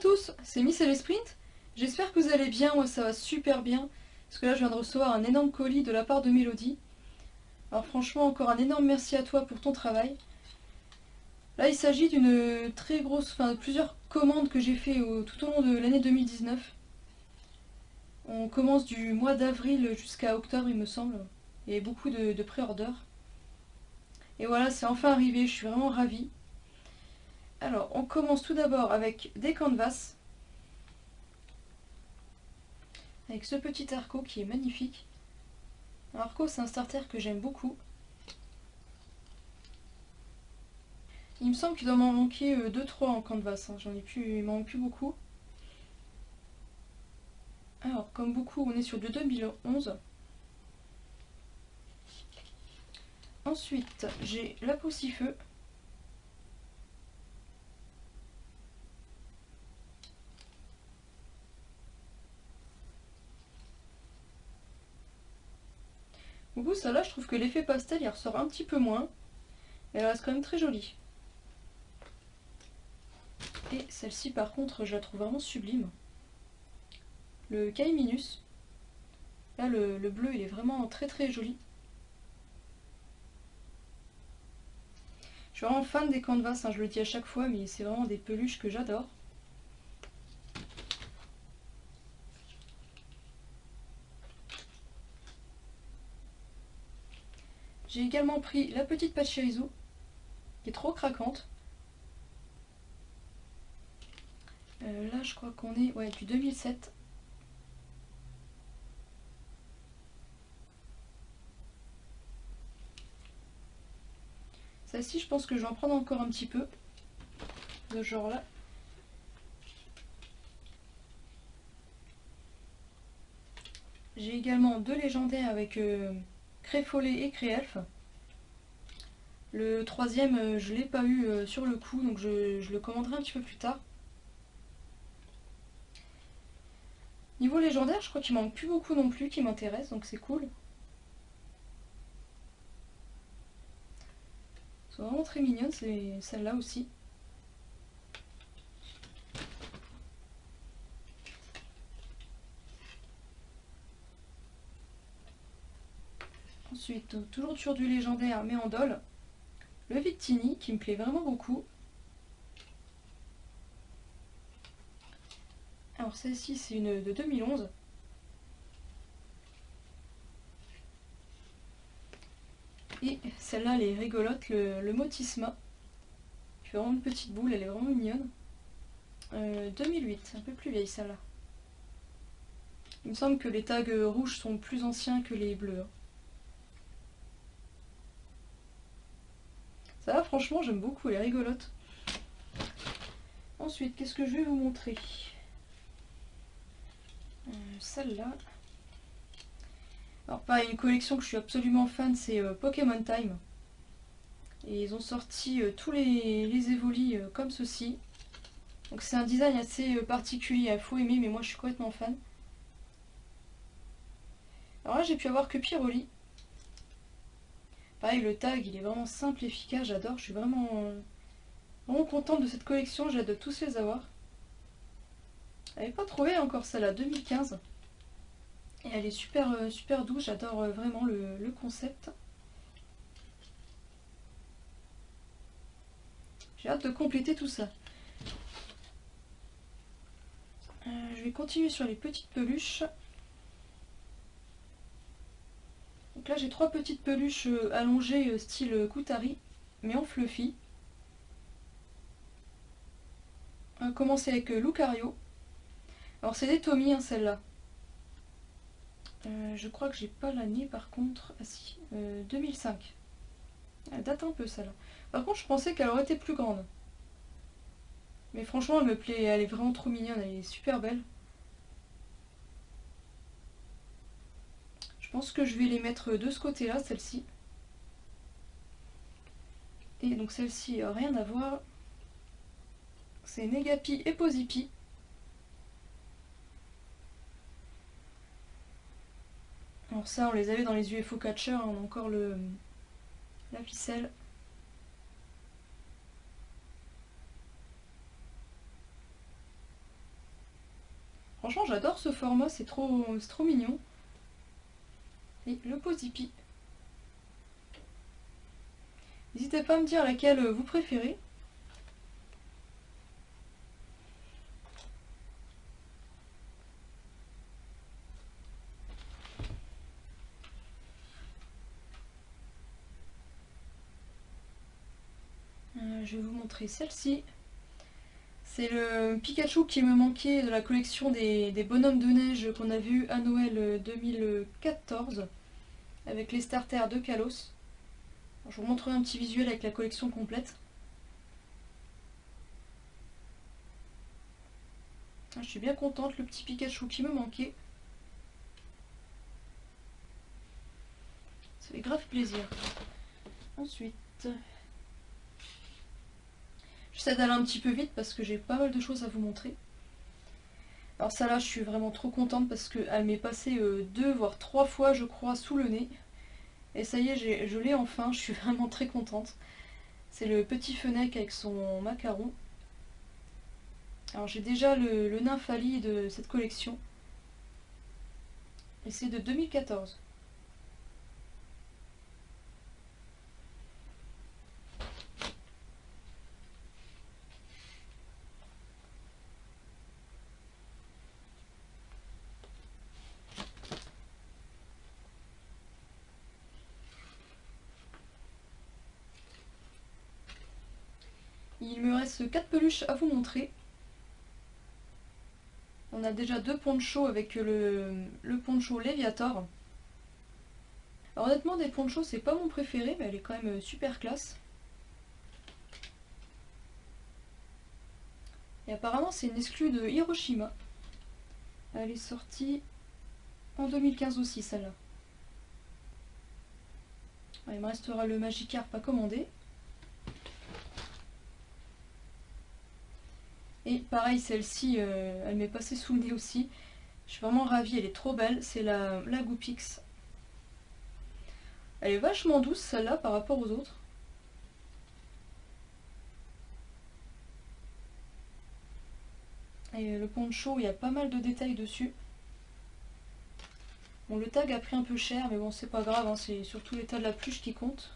tous, c'est Miss et les Sprint. J'espère que vous allez bien, moi ça va super bien. Parce que là je viens de recevoir un énorme colis de la part de Mélodie. Alors franchement encore un énorme merci à toi pour ton travail. Là il s'agit d'une très grosse, enfin plusieurs commandes que j'ai fait tout au long de l'année 2019. On commence du mois d'avril jusqu'à octobre il me semble. Il y a beaucoup de pré-order. Et voilà, c'est enfin arrivé, je suis vraiment ravie. Alors on commence tout d'abord avec des canvas. Avec ce petit Arco qui est magnifique. Arco c'est un starter que j'aime beaucoup. Il me semble qu'il doit m'en manquer 2-3 en canvas, hein. J'en ai plus, il m'en manque plus beaucoup. Alors comme beaucoup on est sur du 2011. Ensuite j'ai la Poussifeu. Du celle-là je trouve que l'effet pastel il ressort un petit peu moins. Mais elle reste quand même très jolie. Et celle-ci par contre je la trouve vraiment sublime. Le Caiminus. Là le bleu il est vraiment très très joli. Je suis vraiment fan des canvas, hein, je le dis à chaque fois, mais c'est vraiment des peluches que j'adore. J'ai également pris la petite Pachirisu, qui est trop craquante. Là je crois qu'on est du 2007. Celle-ci je pense que je vais en prendre encore un petit peu. De ce genre là. J'ai également deux légendaires avec Créfollet et Créelf. Le troisième je l'ai pas eu sur le coup donc je le commanderai un petit peu plus tard. Niveau légendaire je crois qu'il manque plus beaucoup non plus qui m'intéresse donc c'est cool. Elles sont vraiment très mignonnes celles-là aussi. Ensuite, toujours sur du légendaire mais en dol, le Victini qui me plaît vraiment beaucoup. Alors celle-ci c'est une de 2011. Et celle-là elle est rigolote, le Motisma. Qui fait vraiment une petite boule, elle est vraiment mignonne. 2008, un peu plus vieille celle-là. Il me semble que les tags rouges sont plus anciens que les bleus. Ça va, franchement j'aime beaucoup, elle est rigolote. Ensuite, qu'est-ce que je vais vous montrer? Celle-là. Alors pareil, une collection que je suis absolument fan, c'est Pokémon Time. Et ils ont sorti tous les évolis comme ceci. Donc c'est un design assez particulier, il faut aimer, mais moi je suis complètement fan. Alors là j'ai pu avoir que Pyroli. Pareil, le tag il est vraiment simple, efficace, j'adore, je suis vraiment contente de cette collection, j'ai hâte de tous les avoir. Je n'avais pas trouvé encore celle-là, 2015. Et elle est super douce, j'adore vraiment le concept. J'ai hâte de compléter tout ça. Je vais continuer sur les petites peluches. Donc là j'ai trois petites peluches allongées style Koutari, mais en fluffy. On va commencer avec Lucario. Alors c'est des Tommy hein, celle-là. Je crois que j'ai pas l'année par contre. Ah si, 2005. Elle date un peu celle-là. Par contre je pensais qu'elle aurait été plus grande. Mais franchement elle me plaît, elle est vraiment trop mignonne, elle est super belle. Je pense que je vais les mettre de ce côté-là, celle-ci. Et donc celle-ci, rien à voir. C'est Negapi et Posipi. Alors ça, on les avait dans les UFO Catcher, on a encore la ficelle. Franchement, j'adore ce format, c'est trop mignon. Et le Posipy. N'hésitez pas à me dire laquelle vous préférez. Je vais vous montrer celle-ci. C'est le Pikachu qui me manquait de la collection des bonhommes de neige qu'on a vu à Noël 2014 avec les starters de Kalos. Alors, je vous montrerai un petit visuel avec la collection complète. Je suis bien contente, le petit Pikachu qui me manquait. Ça fait grave plaisir. Ensuite, j'essaie d'aller un petit peu vite parce que j'ai pas mal de choses à vous montrer. Alors ça là, je suis vraiment trop contente parce qu'elle m'est passée 2 voire 3 fois je crois sous le nez. Et ça y est, je l'ai enfin, je suis vraiment très contente. C'est le petit Fennec avec son macaron. Alors j'ai déjà le Nymphali de cette collection. Et c'est de 2014. Il me reste 4 peluches à vous montrer. On a déjà 2 ponchos avec le poncho Léviator. Alors honnêtement, des ponchos, c'est pas mon préféré, mais elle est quand même super classe. Et apparemment, c'est une exclue de Hiroshima. Elle est sortie en 2015 aussi, celle-là. Il me restera le Magikarp à commander. Et pareil, celle-ci, elle m'est passée sous le nez aussi. Je suis vraiment ravie, elle est trop belle. C'est la Goopix. Elle est vachement douce celle-là par rapport aux autres. Et le poncho, il y a pas mal de détails dessus. Bon, le tag a pris un peu cher, mais bon, c'est pas grave, hein, c'est surtout l'état de la pluche qui compte.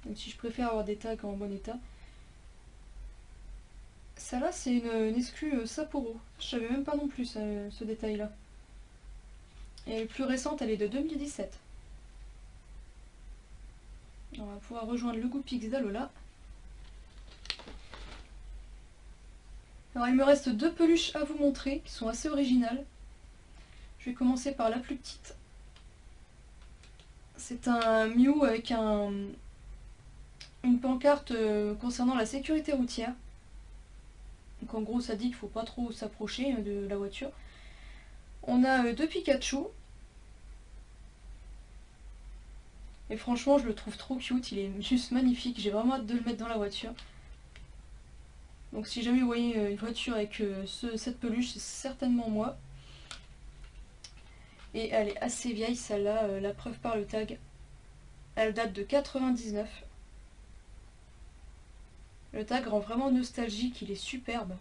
Même si je préfère avoir des tags en bon état. Celle-là, c'est une exclue Sapporo. Je savais même pas non plus ce détail-là. Et elle est plus récente, elle est de 2017. On va pouvoir rejoindre le Goopix d'Alola. Alors il me reste 2 peluches à vous montrer, qui sont assez originales. Je vais commencer par la plus petite. C'est un Mew avec une pancarte concernant la sécurité routière. Donc en gros ça dit qu'il ne faut pas trop s'approcher de la voiture. On a 2 Pikachu. Et franchement je le trouve trop cute, il est juste magnifique, j'ai vraiment hâte de le mettre dans la voiture. Donc si jamais vous voyez une voiture avec cette peluche, c'est certainement moi. Et elle est assez vieille celle-là, la preuve par le tag. Elle date de 99. Le tag rend vraiment nostalgique, il est superbe.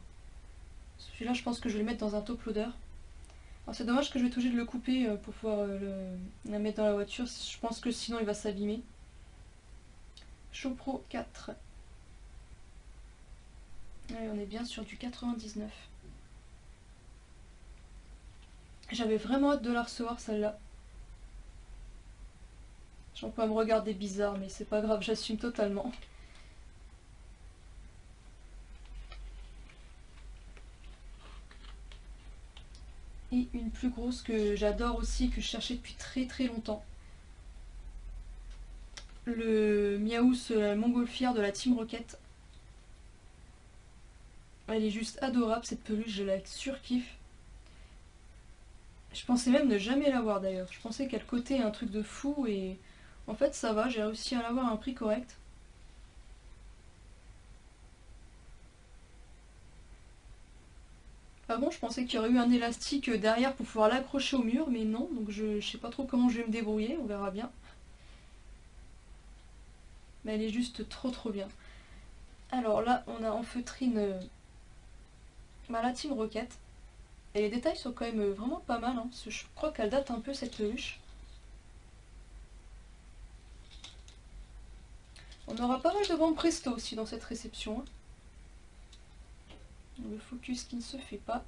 Celui-là je pense que je vais le mettre dans un top loader. Alors c'est dommage que je vais être obligée de le couper pour pouvoir la mettre dans la voiture, je pense que sinon il va s'abîmer. Chopro 4. Allez, on est bien sur du 99. J'avais vraiment hâte de la recevoir celle-là. J'en peux me regarder bizarre, mais c'est pas grave, j'assume totalement. Et une plus grosse que j'adore aussi, que je cherchais depuis très très longtemps. Le Miaous Montgolfière de la Team Rocket. Elle est juste adorable cette peluche, je la surkiffe. Je pensais même ne jamais l'avoir d'ailleurs. Je pensais qu'elle cotait un truc de fou et en fait ça va, j'ai réussi à l'avoir à un prix correct. Ah bon, je pensais qu'il y aurait eu un élastique derrière pour pouvoir l'accrocher au mur, mais non, donc je sais pas trop comment je vais me débrouiller, on verra bien. Mais elle est juste trop bien. Alors là, on a en feutrine la Team Rocket. Et les détails sont quand même vraiment pas mal, hein, parce que je crois qu'elle date un peu cette peluche. On aura pas mal de bandes presto aussi dans cette réception. Hein. Le focus qui ne se fait pas.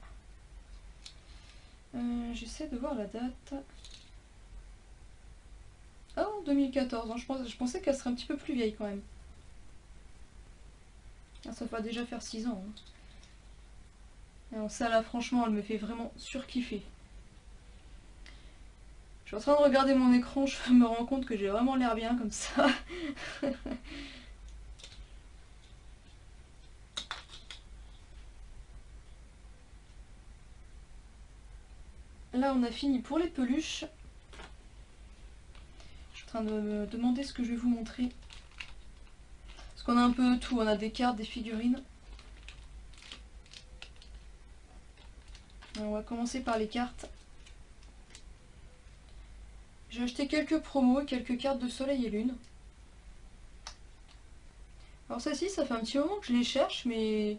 J'essaie de voir la date. Oh, 2014, hein, je pensais qu'elle serait un petit peu plus vieille quand même. Ah, ça va déjà faire 6 ans. Hein. Alors ça là, franchement, elle me fait vraiment surkiffer. Je suis en train de regarder mon écran, je me rends compte que j'ai vraiment l'air bien comme ça. Là, on a fini pour les peluches. Je suis en train de me demander ce que je vais vous montrer. Parce qu'on a un peu de tout, on a des cartes, des figurines. Alors, on va commencer par les cartes. J'ai acheté quelques promos, quelques cartes de soleil et lune. Alors celles-ci, ça fait un petit moment que je les cherche, mais...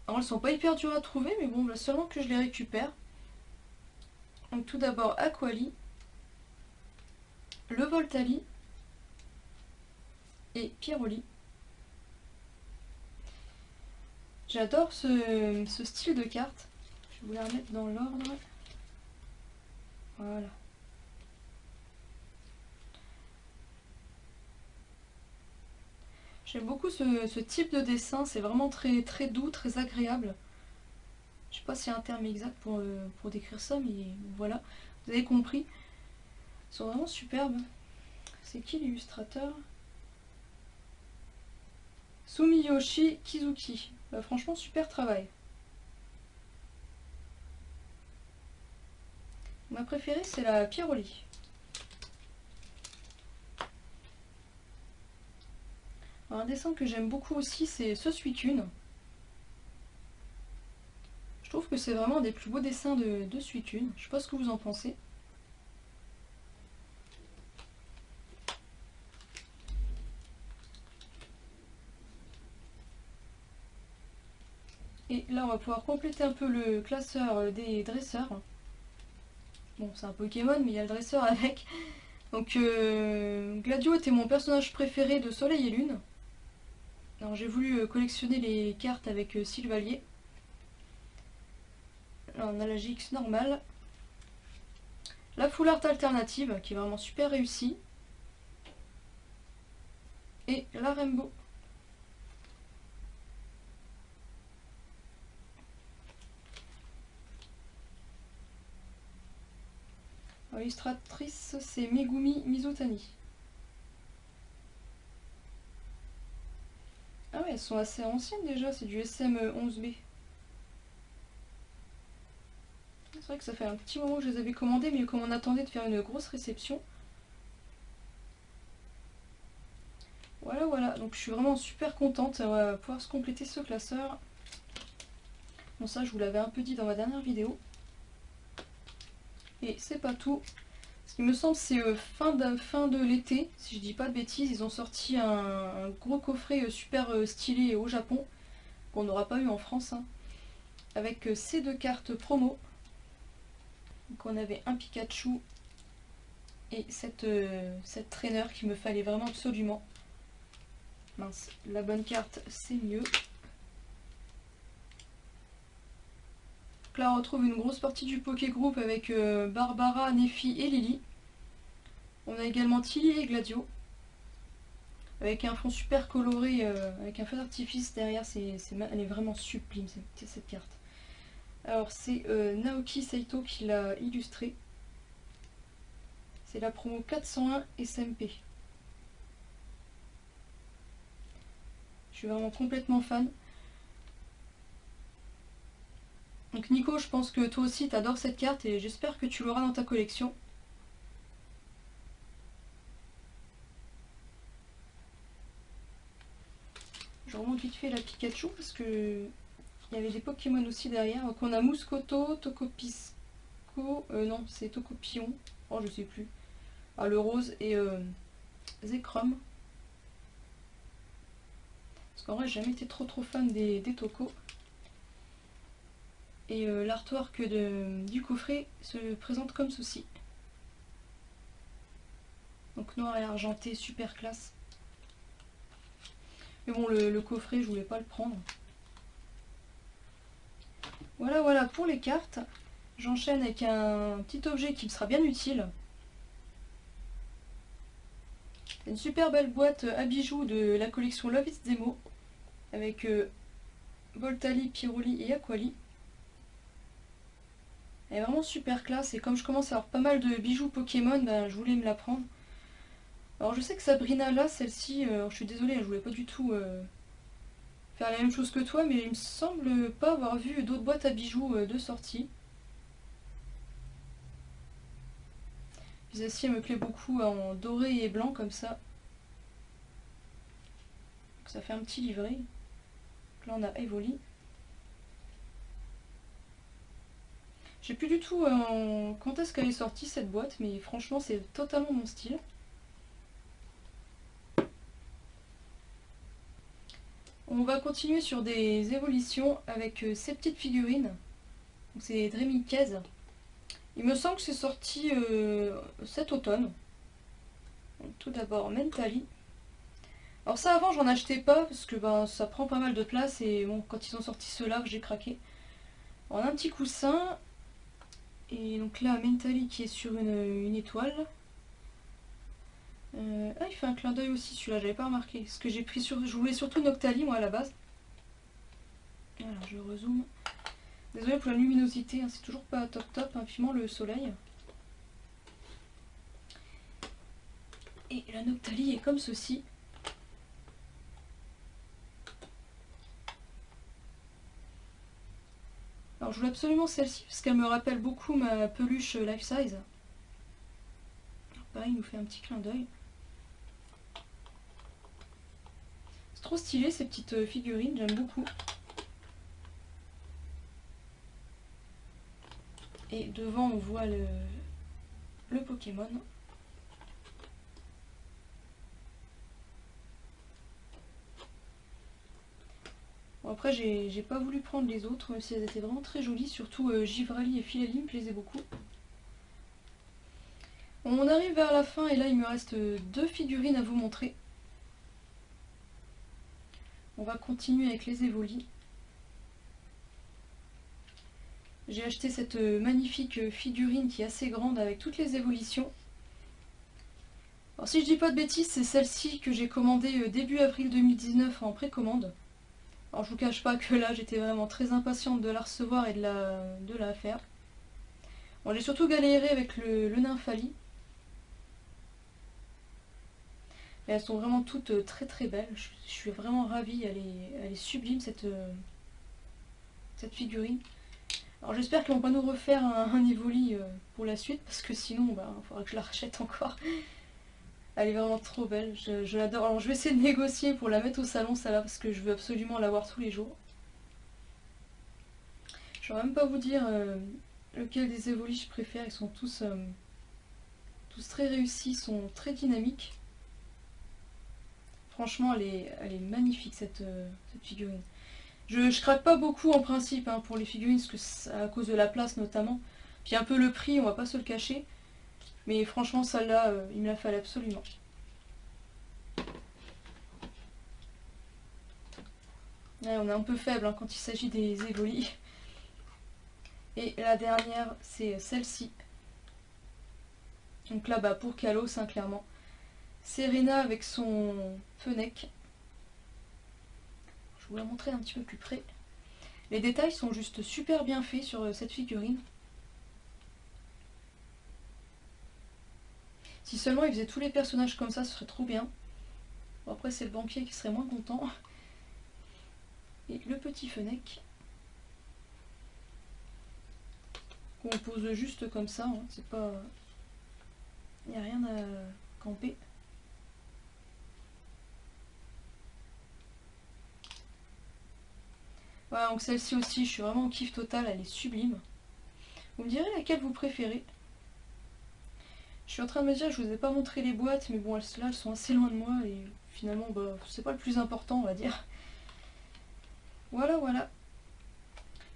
Alors elles sont pas hyper dures à trouver, mais bon, là seulement que je les récupère. Donc tout d'abord Aquali, le Voltali et Pyroli. J'adore ce style de carte. Je vais vous la remettre dans l'ordre. Voilà. J'aime beaucoup ce type de dessin, c'est vraiment très, très doux, très agréable. Je sais pas s'il y a un terme exact pour décrire ça, mais voilà, vous avez compris. Ils sont vraiment superbes. C'est qui l'illustrateur? Sumiyoshi Kizuki. Bah, franchement, super travail. Ma préférée, c'est la Pyroli. Alors, un dessin que j'aime beaucoup aussi, c'est ce Suicune. Je trouve que c'est vraiment un des plus beaux dessins de Suicune. Je sais pas ce que vous en pensez. Et là, on va pouvoir compléter un peu le classeur des dresseurs. Bon, c'est un Pokémon, mais il y a le dresseur avec. Donc, Gladio était mon personnage préféré de Soleil et Lune. Alors, j'ai voulu collectionner les cartes avec Sylvalier. Là, on a la GX normale. La full art alternative, qui est vraiment super réussie. Et la Rainbow. L'illustratrice, c'est Megumi Mizutani. Ah ouais, elles sont assez anciennes déjà, c'est du SM11B. C'est vrai que ça fait un petit moment que je les avais commandées, mais comme on attendait de faire une grosse réception. Voilà, voilà, donc je suis vraiment super contente, on va pouvoir se compléter ce classeur. Bon, ça je vous l'avais un peu dit dans ma dernière vidéo. Et c'est pas tout. Ce qui me semble c'est fin de l'été, si je dis pas de bêtises, ils ont sorti un gros coffret super stylé au Japon, qu'on n'aura pas eu en France, hein, avec ces deux cartes promo. Donc on avait un Pikachu et cette traîneur qu'il me fallait vraiment absolument. Mince, la bonne carte c'est mieux. Donc là on retrouve une grosse partie du Poké Group avec Barbara, Nefi et Lily. On a également Tilly et Gladio. Avec un fond super coloré, avec un feu d'artifice derrière, elle est vraiment sublime cette carte. Alors c'est Naoki Saito qui l'a illustré. C'est la promo 401 SMP. Je suis vraiment complètement fan. Donc Nico, je pense que toi aussi t'adores cette carte et j'espère que tu l'auras dans ta collection. Je remonte vite fait la Pikachu parce que il y avait des Pokémon aussi derrière. Donc on a Mouscoto, Tokopisco, non c'est Tokopion, oh je sais plus. Ah, le rose et Zekrom. Parce qu'en vrai j'ai jamais été trop fan des Toko. Et l'artwork du coffret se présente comme ceci. Donc noir et argenté, super classe. Mais bon, le coffret, je voulais pas le prendre. Voilà, voilà pour les cartes. J'enchaîne avec un petit objet qui me sera bien utile. Une super belle boîte à bijoux de la collection Love It's Demo. Avec Voltali, Piroli et Aquali. Elle est vraiment super classe et comme je commence à avoir pas mal de bijoux Pokémon, ben, je voulais me la prendre. Alors je sais que Sabrina là, celle-ci, je suis désolée, je voulais pas du tout faire la même chose que toi, mais il me semble pas avoir vu d'autres boîtes à bijoux de sortie. Celle-ci elle me plaît beaucoup en doré et blanc comme ça. Donc, ça fait un petit livret. Donc, là on a Evoli. Je sais plus du tout quand est-ce qu'elle est sortie cette boîte, mais franchement c'est totalement mon style. On va continuer sur des évolutions avec ces petites figurines. C'est Dreamy Case. Il me semble que c'est sorti cet automne. Donc, tout d'abord Mentally. Alors ça avant j'en achetais pas parce que ben, ça prend pas mal de place et bon, quand ils ont sorti ceux-là j'ai craqué. On a un petit coussin et donc là Mentally qui est sur une étoile. Ah il fait un clin d'œil aussi celui-là, j'avais pas remarqué. Parce que j'ai pris sur. Je voulais surtout Noctali moi à la base. Alors je rezoome. Désolée pour la luminosité, hein, c'est toujours pas top top, hein, vivement le soleil. Et la Noctali est comme ceci. Alors je voulais absolument celle-ci parce qu'elle me rappelle beaucoup ma peluche life size. Alors, pareil, il nous fait un petit clin d'œil. C'est trop stylé ces petites figurines, j'aime beaucoup. Et devant on voit le Pokémon. Bon, après j'ai pas voulu prendre les autres, même si elles étaient vraiment très jolies, surtout Givrali et Filali me plaisaient beaucoup. On arrive vers la fin et là il me reste deux figurines à vous montrer. On va continuer avec les Evoli. J'ai acheté cette magnifique figurine qui est assez grande avec toutes les évolutions. Alors si je dis pas de bêtises, c'est celle-ci que j'ai commandée début avril 2019 en précommande. Alors je vous cache pas que là j'étais vraiment très impatiente de la recevoir et de la faire. Bon, j'ai surtout galéré avec le Nymphali. Et elles sont vraiment toutes très très belles. Je suis vraiment ravie, elle est sublime cette figurine. Alors j'espère qu'ils vont pas nous refaire un Evoli pour la suite parce que sinon bah, il faudra que je la rachète encore. Elle est vraiment trop belle, je l'adore. Alors je vais essayer de négocier pour la mettre au salon celle-là parce que je veux absolument la voir tous les jours. Je ne vais même pas vous dire lequel des Evoli je préfère, ils sont tous très réussis, sont très dynamiques. Franchement elle est magnifique cette figurine. Je craque pas beaucoup en principe hein, pour les figurines parce que à cause de la place notamment. Puis un peu le prix, on va pas se le cacher. Mais franchement celle-là, il me la fallait absolument. Ouais, on est un peu faible hein, quand il s'agit des Evoli. Et la dernière, c'est celle-ci. Donc là, bah, pour Kalos, hein, clairement. Serena avec son Fennec. Je vais vous la montrer un petit peu plus près. Les détails sont juste super bien faits sur cette figurine. Si seulement ils faisaient tous les personnages comme ça, ce serait trop bien. Bon, après, c'est le banquier qui serait moins content. Et le petit Fennec. Qu'on pose juste comme ça. Hein. C'est pas... Il n'y a rien à camper. Voilà, donc celle-ci aussi, je suis vraiment en kiff total, elle est sublime. Vous me direz laquelle vous préférez. Je suis en train de me dire, je vous ai pas montré les boîtes, mais bon, là, elles sont assez loin de moi et finalement, bah, c'est pas le plus important, on va dire. Voilà, voilà.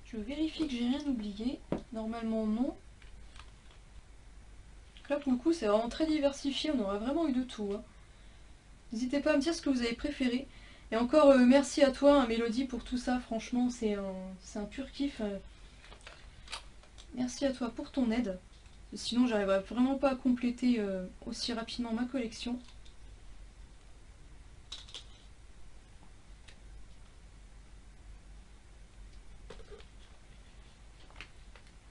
Je Je vérifie que j'ai rien oublié. Normalement non. Là pour le coup c'est vraiment très diversifié, on aurait vraiment eu de tout. Hein. N'hésitez pas à me dire ce que vous avez préféré. Et encore merci à toi hein, Mélodie pour tout ça, franchement c'est un pur kiff. Merci à toi pour ton aide. Sinon j'arriverais vraiment pas à compléter aussi rapidement ma collection.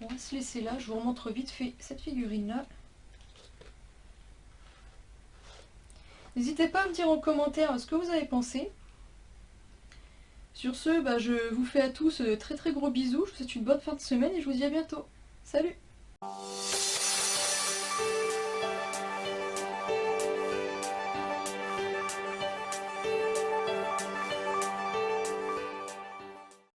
On va se laisser là, je vous remontre vite fait cette figurine là. N'hésitez pas à me dire en commentaire ce que vous avez pensé. Sur ce, je vous fais à tous très très gros bisous, je vous souhaite une bonne fin de semaine et je vous dis à bientôt. Salut!